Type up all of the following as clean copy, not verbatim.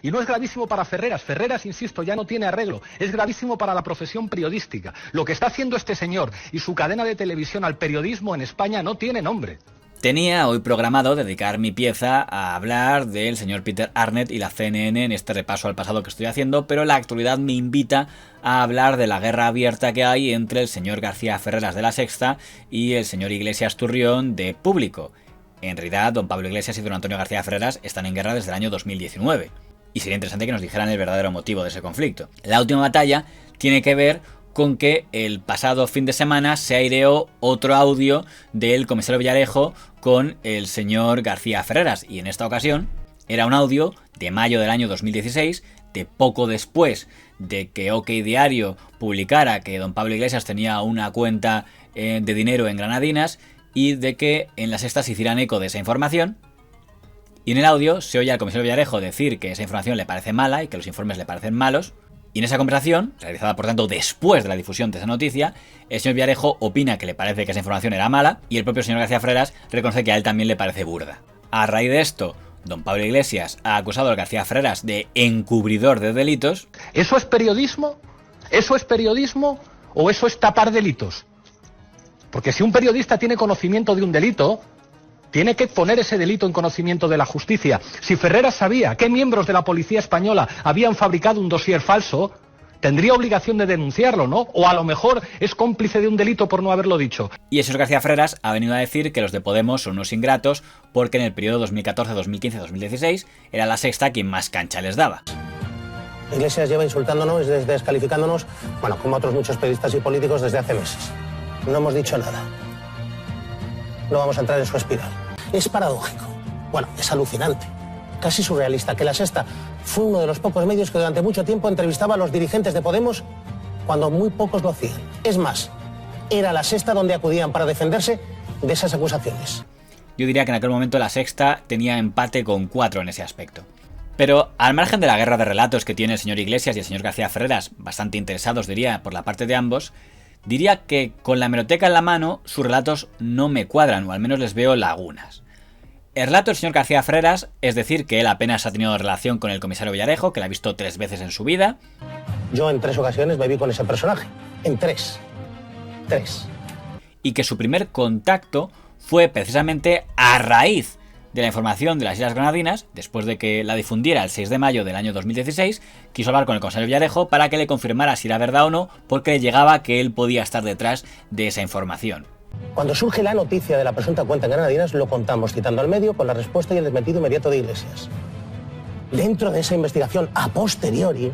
Y no es gravísimo para Ferreras. Ferreras, insisto, ya no tiene arreglo. Es gravísimo para la profesión periodística. Lo que está haciendo este señor y su cadena de televisión al periodismo en España no tiene nombre. Tenía hoy programado dedicar mi pieza a hablar del señor Peter Arnett y la CNN en este repaso al pasado que estoy haciendo, pero la actualidad me invita a hablar de la guerra abierta que hay entre el señor García Ferreras de La Sexta y el señor Iglesias Turrión de Público. En realidad, don Pablo Iglesias y don Antonio García Ferreras están en guerra desde el año 2019, y sería interesante que nos dijeran el verdadero motivo de ese conflicto. La última batalla tiene que ver con que el pasado fin de semana se aireó otro audio del comisario Villarejo con el señor García Ferreras, y en esta ocasión era un audio de mayo del año 2016, de poco después de que OK Diario publicara que don Pablo Iglesias tenía una cuenta de dinero en Granadinas y de que en La Sexta se hicieran eco de esa información. Y en el audio se oye al comisario Villarejo decir que esa información le parece mala y que los informes le parecen malos. Y en esa conversación, realizada por tanto después de la difusión de esa noticia, el señor Villarejo opina que le parece que esa información era mala y el propio señor García Ferreras reconoce que a él también le parece burda. A raíz de esto, don Pablo Iglesias ha acusado al García Ferreras de encubridor de delitos. ¿Eso es periodismo? ¿Eso es periodismo o eso es tapar delitos? Porque si un periodista tiene conocimiento de un delito, tiene que poner ese delito en conocimiento de la justicia. Si Ferreras sabía qué miembros de la policía española habían fabricado un dossier falso, tendría obligación de denunciarlo, ¿no? O a lo mejor es cómplice de un delito por no haberlo dicho. Y el señor García Ferreras ha venido a decir que los de Podemos son unos ingratos porque en el periodo 2014, 2015, 2016 era La Sexta quien más cancha les daba. Iglesias lleva insultándonos, descalificándonos, bueno, como otros muchos periodistas y políticos desde hace meses. No hemos dicho nada. No vamos a entrar en su espiral. Es paradójico. Bueno, es alucinante. Casi surrealista que La Sexta fue uno de los pocos medios que durante mucho tiempo entrevistaba a los dirigentes de Podemos cuando muy pocos lo hacían. Es más, era La Sexta donde acudían para defenderse de esas acusaciones. Yo diría que en aquel momento La Sexta tenía empate con 4 en ese aspecto. Pero al margen de la guerra de relatos que tiene el señor Iglesias y el señor García Ferreras, bastante interesados diría por la parte de ambos, diría que con la hemeroteca en la mano sus relatos no me cuadran, o al menos les veo lagunas. El relato del señor García Ferreras es decir que él apenas ha tenido relación con el comisario Villarejo, que la ha visto 3 veces en su vida. Yo en 3 ocasiones me vi con ese personaje. En 3. 3. Y que su primer contacto fue precisamente a raíz de la información de las Islas Granadinas, después de que la difundiera el 6 de mayo del año 2016, quiso hablar con el comisario Villarejo para que le confirmara si era verdad o no, porque le llegaba que él podía estar detrás de esa información. Cuando surge la noticia de la presunta cuenta en Granadinas, lo contamos citando al medio con la respuesta y el desmentido inmediato de Iglesias. Dentro de esa investigación, a posteriori,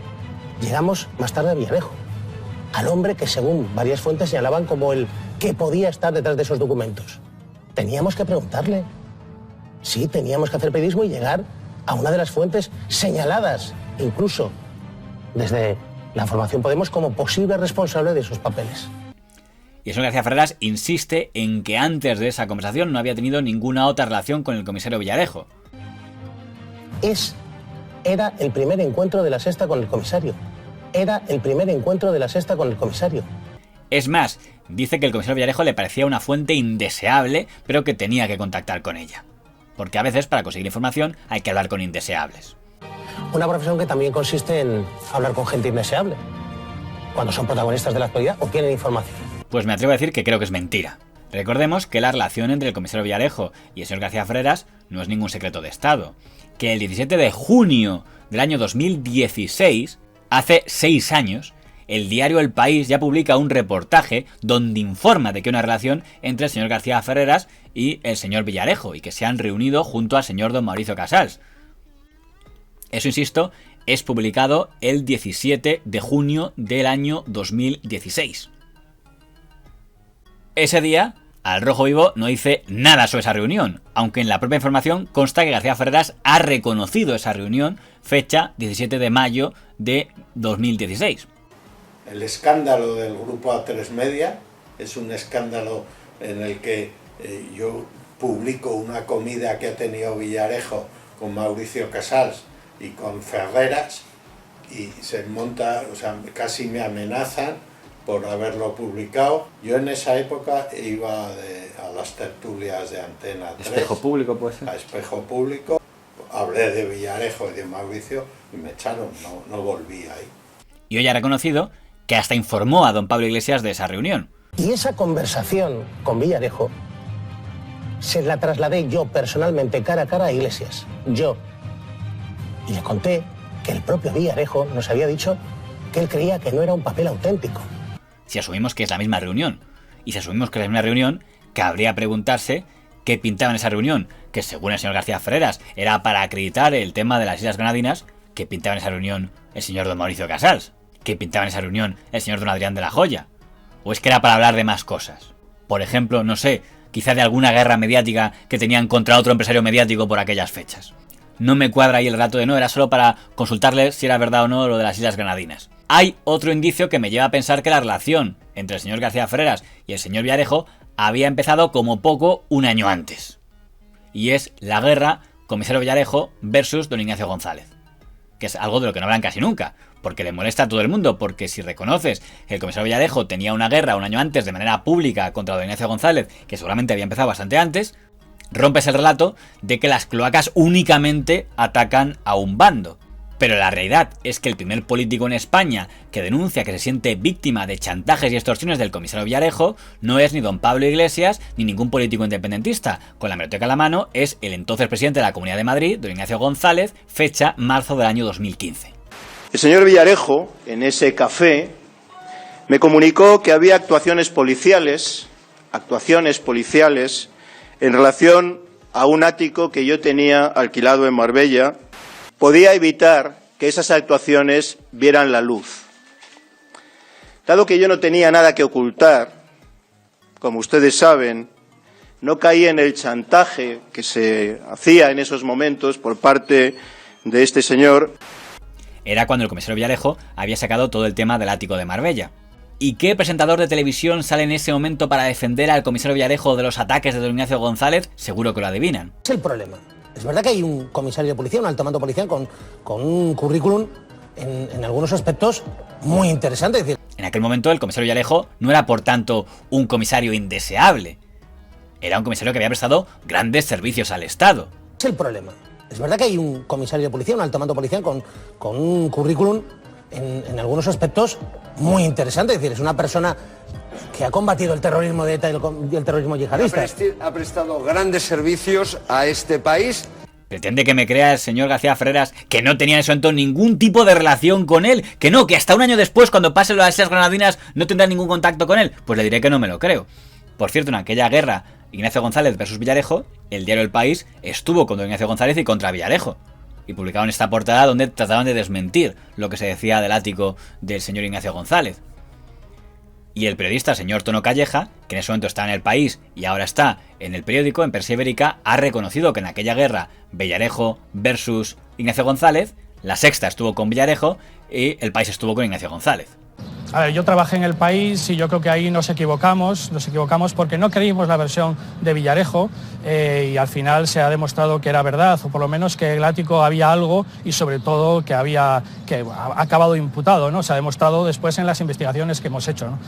llegamos más tarde a Villarejo, al hombre que según varias fuentes señalaban como el que podía estar detrás de esos documentos. Teníamos que preguntarle. Sí, teníamos que hacer periodismo y llegar a una de las fuentes señaladas, incluso desde la formación Podemos, como posible responsable de esos papeles. Y el señor García Ferreras insiste en que antes de esa conversación no había tenido ninguna otra relación con el comisario Villarejo. Era el primer encuentro de La Sexta con el comisario. Era el primer encuentro de La Sexta con el comisario. Es más, dice que el comisario Villarejo le parecía una fuente indeseable, pero que tenía que contactar con ella. Porque a veces para conseguir información hay que hablar con indeseables. Una profesión que también consiste en hablar con gente indeseable, cuando son protagonistas de la actualidad o quieren información. Pues me atrevo a decir que creo que es mentira. Recordemos que la relación entre el comisario Villarejo y el señor García Ferreras no es ningún secreto de Estado. Que el 17 de junio del año 2016, hace 6 años, el diario El País ya publica un reportaje donde informa de que hay una relación entre el señor García Ferreras y el señor Villarejo y que se han reunido junto al señor don Mauricio Casals. Eso, insisto, es publicado el 17 de junio del año 2016. Ese día, Al Rojo Vivo no dice nada sobre esa reunión, aunque en la propia información consta que García Ferreras ha reconocido esa reunión, fecha 17 de mayo de 2016. El escándalo del grupo A3 Media es un escándalo en el que yo publico una comida que ha tenido Villarejo con Mauricio Casals y con Ferreras y se monta, o sea, casi me amenazan por haberlo publicado. Yo en esa época iba a las tertulias de Antena 3. Espejo Público, pues. A Espejo Público, hablé de Villarejo y de Mauricio y me echaron, no volví ahí. Y hoy ha reconocido que hasta informó a don Pablo Iglesias de esa reunión. Y esa conversación con Villarejo se la trasladé yo personalmente cara a cara a Iglesias. Yo. Y le conté que el propio Villarejo nos había dicho que él creía que no era un papel auténtico. Si asumimos que es la misma reunión, y si asumimos que es la misma reunión, cabría preguntarse qué pintaba en esa reunión, que según el señor García Ferreras era para acreditar el tema de las Islas Granadinas. ¿Qué pintaba en esa reunión el señor don Mauricio Casals? ¿Qué pintaba en esa reunión el señor don Adrián de la Joya? ¿O es que era para hablar de más cosas? Por ejemplo, no sé, quizá de alguna guerra mediática que tenían contra otro empresario mediático por aquellas fechas. No me cuadra ahí el relato de no, era solo para consultarle si era verdad o no lo de las Islas Granadinas. Hay otro indicio que me lleva a pensar que la relación entre el señor García Ferreras y el señor Villarejo había empezado como poco un año antes. Y es la guerra comisario Villarejo versus don Ignacio González. Que es algo de lo que no hablan casi nunca, porque le molesta a todo el mundo, porque si reconoces que el comisario Villarejo tenía una guerra un año antes de manera pública contra don Ignacio González, que seguramente había empezado bastante antes, rompes el relato de que las cloacas únicamente atacan a un bando. Pero la realidad es que el primer político en España que denuncia que se siente víctima de chantajes y extorsiones del comisario Villarejo no es ni don Pablo Iglesias ni ningún político independentista. Con la hemeroteca a la mano es el entonces presidente de la Comunidad de Madrid, don Ignacio González, fecha marzo del año 2015. El señor Villarejo, en ese café, me comunicó que había actuaciones policiales en relación a un ático que yo tenía alquilado en Marbella. Podía evitar que esas actuaciones vieran la luz. Dado que yo no tenía nada que ocultar, como ustedes saben, no caí en el chantaje que se hacía en esos momentos por parte de este señor. Era cuando el comisario Villarejo había sacado todo el tema del ático de Marbella. ¿Y qué presentador de televisión sale en ese momento para defender al comisario Villarejo de los ataques de don Ignacio González? Seguro que lo adivinan. Es el problema. Es verdad que hay un comisario de policía, un alto mando policial con un currículum en algunos aspectos muy interesante. Es decir, en aquel momento el comisario Villarejo no era por tanto un comisario indeseable. Era un comisario que había prestado grandes servicios al Estado. Es el problema. Es verdad que hay un comisario de policía, un alto mando policial con un currículum en algunos aspectos muy interesante. Es decir, es una persona que ha combatido el terrorismo de ETA y el terrorismo yihadista. Ha prestado grandes servicios a este país. ¿Pretende que me crea el señor García Ferreras que no tenía en ese momento ningún tipo de relación con él? Que no, que hasta un año después, cuando pase las Islas Granadinas, no tendrá ningún contacto con él. Pues le diré que no me lo creo. Por cierto, en aquella guerra, Ignacio González versus Villarejo, el diario El País estuvo contra Ignacio González y contra Villarejo. Y publicaron esta portada donde trataban de desmentir lo que se decía del ático del señor Ignacio González. Y el periodista señor Tono Calleja, que en ese momento está en El País y ahora está en El Periódico, en Persia Ibérica, ha reconocido que en aquella guerra Villarejo versus Ignacio González, La Sexta estuvo con Villarejo y El País estuvo con Ignacio González. A ver, yo trabajé en El País y yo creo que ahí nos equivocamos porque no creímos la versión de Villarejo y al final se ha demostrado que era verdad, o por lo menos que en el ático había algo y sobre todo que ha acabado imputado, ¿no? Se ha demostrado después en las investigaciones que hemos hecho, ¿no?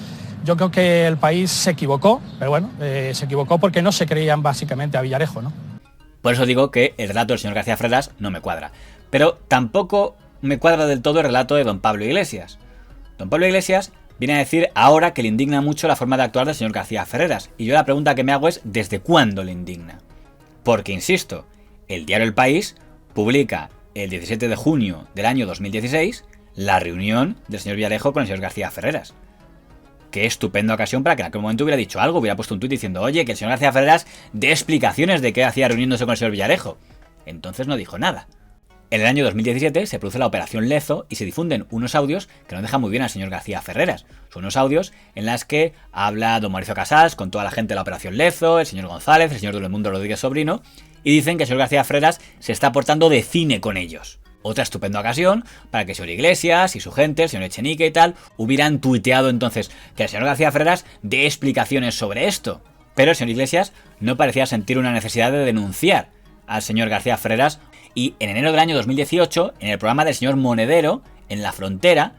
Yo creo que El País se equivocó, pero bueno, se equivocó porque no se creían básicamente a Villarejo, ¿no? Por eso digo que el relato del señor García Ferreras no me cuadra. Pero tampoco me cuadra del todo el relato de don Pablo Iglesias. Don Pablo Iglesias viene a decir ahora que le indigna mucho la forma de actuar del señor García Ferreras. Y yo la pregunta que me hago es ¿desde cuándo le indigna? Porque, insisto, el diario El País publica el 17 de junio del año 2016 la reunión del señor Villarejo con el señor García Ferreras. Qué estupenda ocasión para que en aquel momento hubiera dicho algo, hubiera puesto un tuit diciendo oye, que el señor García Ferreras dé explicaciones de qué hacía reuniéndose con el señor Villarejo. Entonces no dijo nada. En el año 2017 se produce la Operación Lezo y se difunden unos audios que no dejan muy bien al señor García Ferreras. Son unos audios en los que habla don Mauricio Casals con toda la gente de la Operación Lezo, el señor González, el señor Telemundo Rodríguez Sobrino, y dicen que el señor García Ferreras se está portando de cine con ellos. Otra estupenda ocasión para que el señor Iglesias y su gente, el señor Echenique y tal, hubieran tuiteado entonces que el señor García Ferreras dé explicaciones sobre esto. Pero el señor Iglesias no parecía sentir una necesidad de denunciar al señor García Ferreras. Y en enero del año 2018, en el programa del señor Monedero, en La Frontera,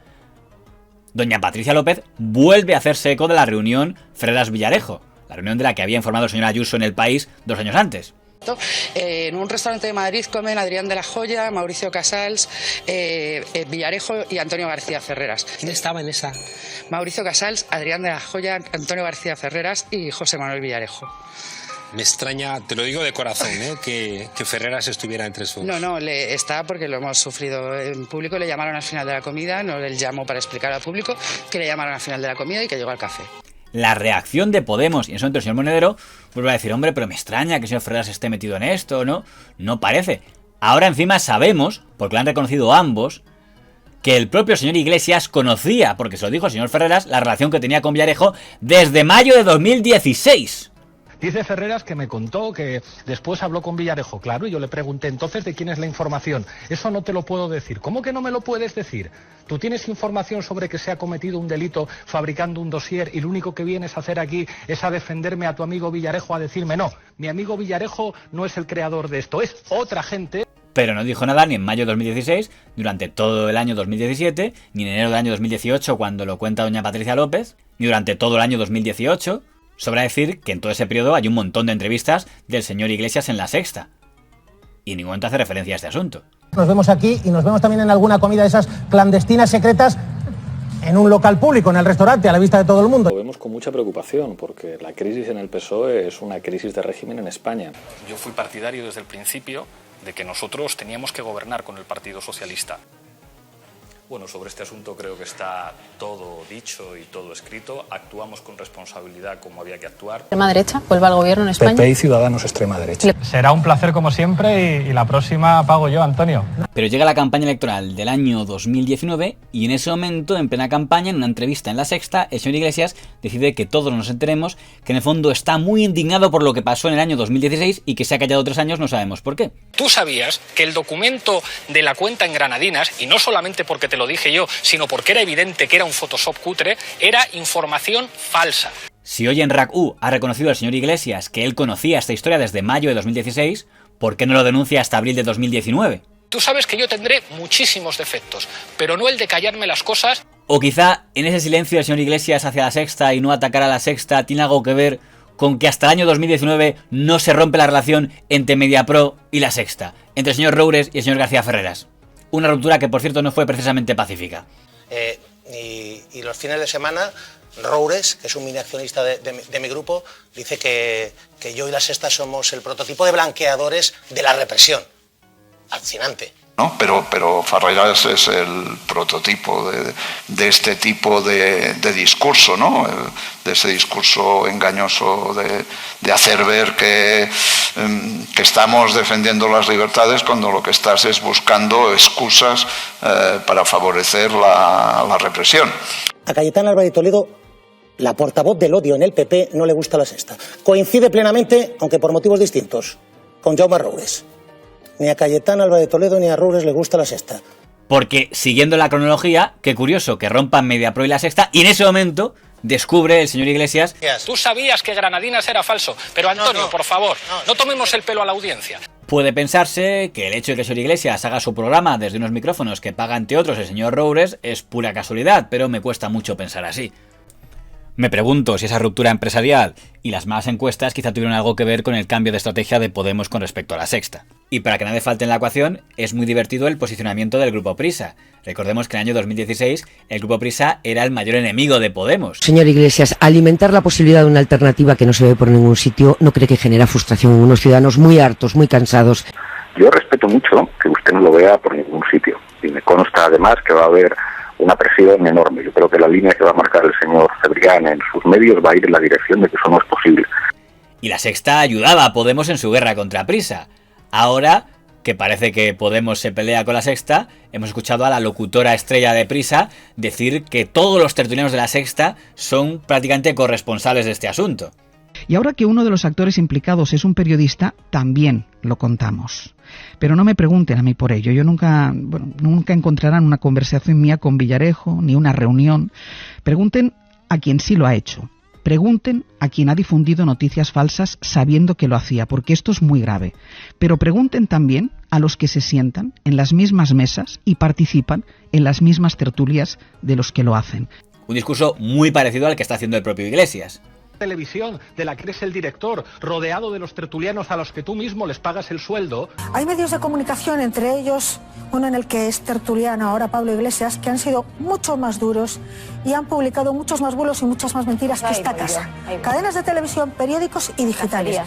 doña Patricia López vuelve a hacerse eco de la reunión Ferreras-Villarejo, la reunión de la que había informado el señor Ayuso en El País 2 años antes. En un restaurante de Madrid comen Adrián de la Joya, Mauricio Casals, Villarejo y Antonio García Ferreras. ¿Quién estaba en esa? Mauricio Casals, Adrián de la Joya, Antonio García Ferreras y José Manuel Villarejo. Me extraña, te lo digo de corazón, que Ferreras estuviera entre esos. No, está porque lo hemos sufrido en público. Le llamaron al final de la comida, no le llamó para explicar al público que le llamaron al final de la comida y que llegó al café. La reacción de Podemos y en ese momento el señor Monedero vuelve a decir, hombre, pero me extraña que el señor Ferreras esté metido en esto, ¿no? No parece. Ahora encima sabemos, porque lo han reconocido ambos, que el propio señor Iglesias conocía, porque se lo dijo el señor Ferreras, la relación que tenía con Villarejo desde mayo de 2016. Dice Ferreras que me contó que después habló con Villarejo, claro, y yo le pregunté, entonces, ¿de quién es la información? Eso no te lo puedo decir. ¿Cómo que no me lo puedes decir? Tú tienes información sobre que se ha cometido un delito fabricando un dossier y lo único que vienes a hacer aquí es a defenderme a tu amigo Villarejo, a decirme, no, mi amigo Villarejo no es el creador de esto, es otra gente. Pero no dijo nada ni en mayo de 2016, durante todo el año 2017, ni en enero del año 2018 cuando lo cuenta doña Patricia López, ni durante todo el año 2018... Sobra decir que en todo ese periodo hay un montón de entrevistas del señor Iglesias en La Sexta. Y en ningún momento hace referencia a este asunto. Nos vemos aquí y nos vemos también en alguna comida de esas clandestinas secretas en un local público, en el restaurante, a la vista de todo el mundo. Lo vemos con mucha preocupación porque la crisis en el PSOE es una crisis de régimen en España. Yo fui partidario desde el principio de que nosotros teníamos que gobernar con el Partido Socialista. Bueno, sobre este asunto creo que está todo dicho y todo escrito. Actuamos con responsabilidad como había que actuar. ¿Extrema derecha vuelve al gobierno en España? PP y Ciudadanos extrema derecha. Será un placer como siempre y la próxima pago yo, Antonio. Pero llega la campaña electoral del año 2019 y en ese momento, en plena campaña, en una entrevista en La Sexta, el señor Iglesias decide que todos nos enteremos que en el fondo está muy indignado por lo que pasó en el año 2016 y que se ha callado 3 años, no sabemos por qué. Tú sabías que el documento de la cuenta en Granadinas, y no solamente porque te lo dije yo, sino porque era evidente que era un Photoshop cutre, era información falsa. Si hoy en RAC-U ha reconocido al señor Iglesias que él conocía esta historia desde mayo de 2016, ¿por qué no lo denuncia hasta abril de 2019? Tú sabes que yo tendré muchísimos defectos, pero no el de callarme las cosas. O quizá en ese silencio del señor Iglesias hacia La Sexta y no atacar a La Sexta tiene algo que ver con que hasta el año 2019 no se rompe la relación entre Mediapro y La Sexta, entre el señor Roures y el señor García Ferreras. Una ruptura que, por cierto, no fue precisamente pacífica. Y los fines de semana, Roures, que es un mini accionista de mi grupo, dice que yo y La Sexta somos el prototipo de blanqueadores de la represión. Alucinante. ¿No? Pero Ferreras es el prototipo de este tipo de discurso, ¿no? De ese discurso engañoso de hacer ver que estamos defendiendo las libertades cuando lo que estás es buscando excusas para favorecer la represión. A Cayetana Álvarez de Toledo, la portavoz del odio en el PP, no le gusta La Sexta. Coincide plenamente, aunque por motivos distintos, con Jaume Roures. Ni a Cayetana Álvarez de Toledo ni a Roures le gusta La Sexta. Porque, siguiendo la cronología, qué curioso que rompan Mediapro y La Sexta, y en ese momento descubre el señor Iglesias... Tú sabías que Granadinas era falso, pero Antonio, por favor, no tomemos el pelo a la audiencia. Puede pensarse que el hecho de que el señor Iglesias haga su programa desde unos micrófonos que paga ante otros el señor Roures es pura casualidad, pero me cuesta mucho pensar así. Me pregunto si esa ruptura empresarial y las malas encuestas quizá tuvieron algo que ver con el cambio de estrategia de Podemos con respecto a La Sexta. Y para que nadie falte en la ecuación, es muy divertido el posicionamiento del Grupo Prisa. Recordemos que en el año 2016 el Grupo Prisa era el mayor enemigo de Podemos. Señor Iglesias, alimentar la posibilidad de una alternativa que no se ve por ningún sitio, ¿no cree que genera frustración en unos ciudadanos muy hartos, muy cansados? Yo respeto mucho que usted no lo vea por ningún sitio. Y me consta además que va a haber una presión enorme. Yo creo que la línea que va a marcar el señor Cebrián en sus medios va a ir en la dirección de que eso no es posible. Y La Sexta ayudaba a Podemos en su guerra contra Prisa. Ahora, que parece que Podemos se pelea con La Sexta, hemos escuchado a la locutora estrella de Prisa decir que todos los tertulianos de La Sexta son prácticamente corresponsales de este asunto. Y ahora que uno de los actores implicados es un periodista, también lo contamos. Pero no me pregunten a mí por ello. Nunca encontrarán una conversación mía con Villarejo, ni una reunión. Pregunten a quien sí lo ha hecho. Pregunten a quien ha difundido noticias falsas sabiendo que lo hacía, porque esto es muy grave. Pero pregunten también a los que se sientan en las mismas mesas y participan en las mismas tertulias de los que lo hacen. Un discurso muy parecido al que está haciendo el propio Iglesias. televisión de la que eres el director, rodeado de los tertulianos a los que tú mismo les pagas el sueldo. Hay medios de comunicación, entre ellos uno en el que es tertuliano ahora Pablo Iglesias, que han sido mucho más duros y han publicado muchos más bulos y muchas más mentiras que esta casa. Cadenas de televisión, periódicos y digitales.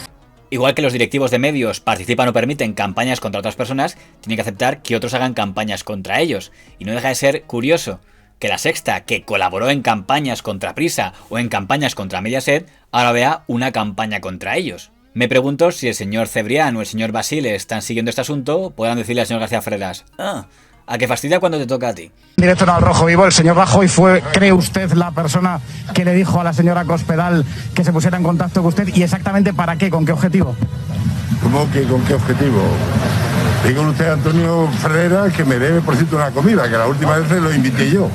Igual que los directivos de medios participan o permiten campañas contra otras personas, tienen que aceptar que otros hagan campañas contra ellos. Y no deja de ser curioso que La Sexta, que colaboró en campañas contra Prisa o en campañas contra Mediaset, ahora vea una campaña contra ellos. Me pregunto si el señor Cebrián o el señor Basile están siguiendo este asunto, podrán decirle al señor García Freras: ¿a qué fastidia cuando te toca a ti? Directo en Al Rojo Vivo, el señor Rajoy fue, ¿cree usted, la persona que le dijo a la señora Cospedal que se pusiera en contacto con usted? ¿Y exactamente para qué? ¿Con qué objetivo? ¿Cómo que con qué objetivo? Digo usted, Antonio Ferreira, que me debe, por cierto, una comida, que la última vez lo invité yo.